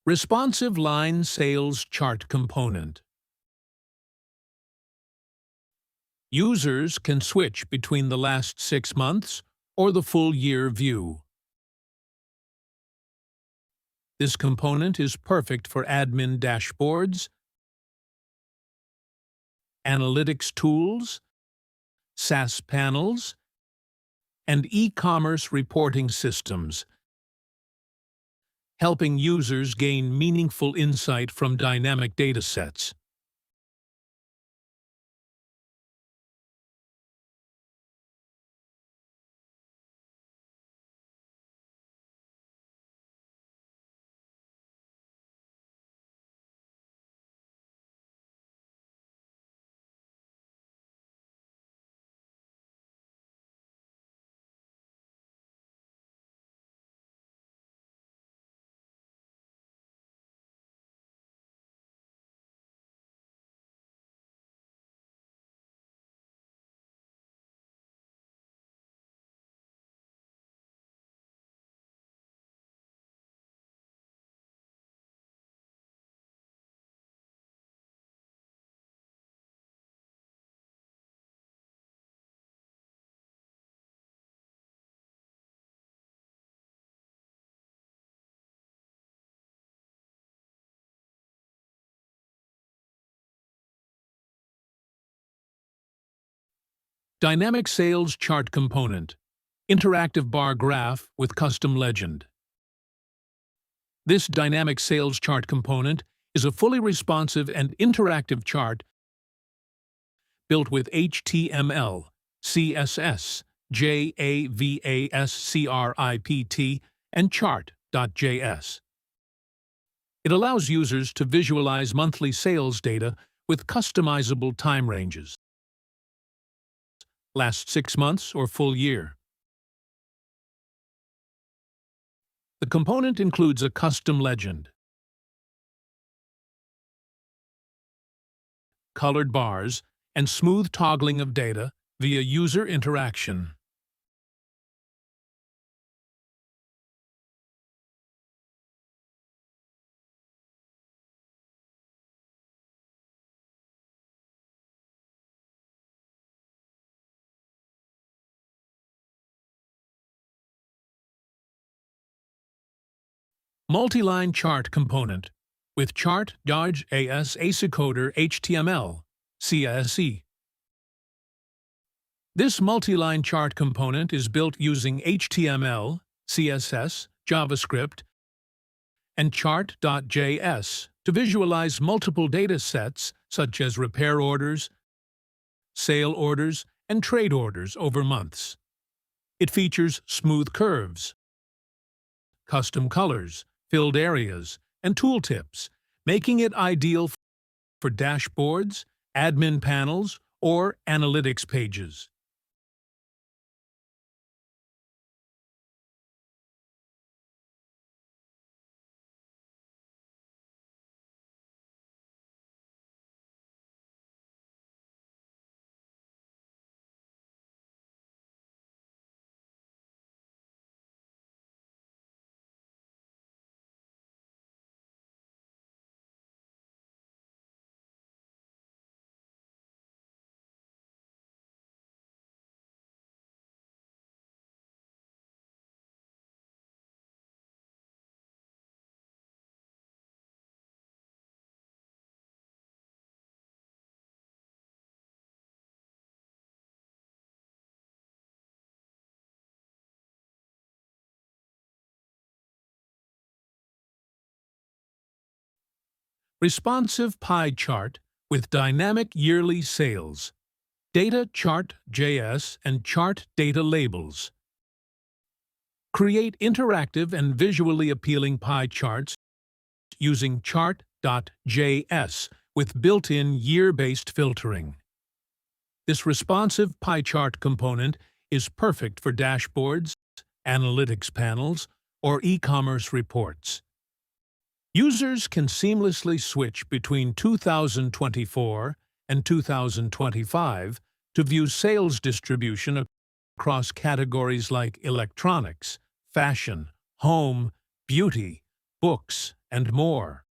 Responsive line sales chart component. Users can switch between the last 6 months or the full year view. This component is perfect for admin dashboards, analytics tools, SaaS panels, and e-commerce reporting systems, helping users gain meaningful insight from dynamic datasets. Dynamic sales chart component. Interactive bar graph with custom legend. This dynamic sales chart component is a fully responsive and interactive chart built with HTML, CSS, JavaScript, and Chart.js. It allows users to visualize monthly sales data with customizable time ranges. Last 6 months or full year. The component includes a custom legend, colored bars, and smooth toggling of data via user interaction. Multi-line chart component with Chart.js Asicoder HTML CSS. This multi-line chart component is built using HTML, CSS, JavaScript, and Chart.js to visualize multiple data sets such as repair orders, sale orders, and trade orders over months. It features smooth curves, custom colors, filled areas, and tooltips, making it ideal for dashboards, admin panels, or analytics pages. Responsive pie chart with dynamic yearly sales, data Chart.js and chart data labels. Create interactive and visually appealing pie charts using Chart.js with built-in year-based filtering. This responsive pie chart component is perfect for dashboards, analytics panels, or e-commerce reports. Users can seamlessly switch between 2024 and 2025 to view sales distribution across categories like electronics, fashion, home, beauty, books, and more.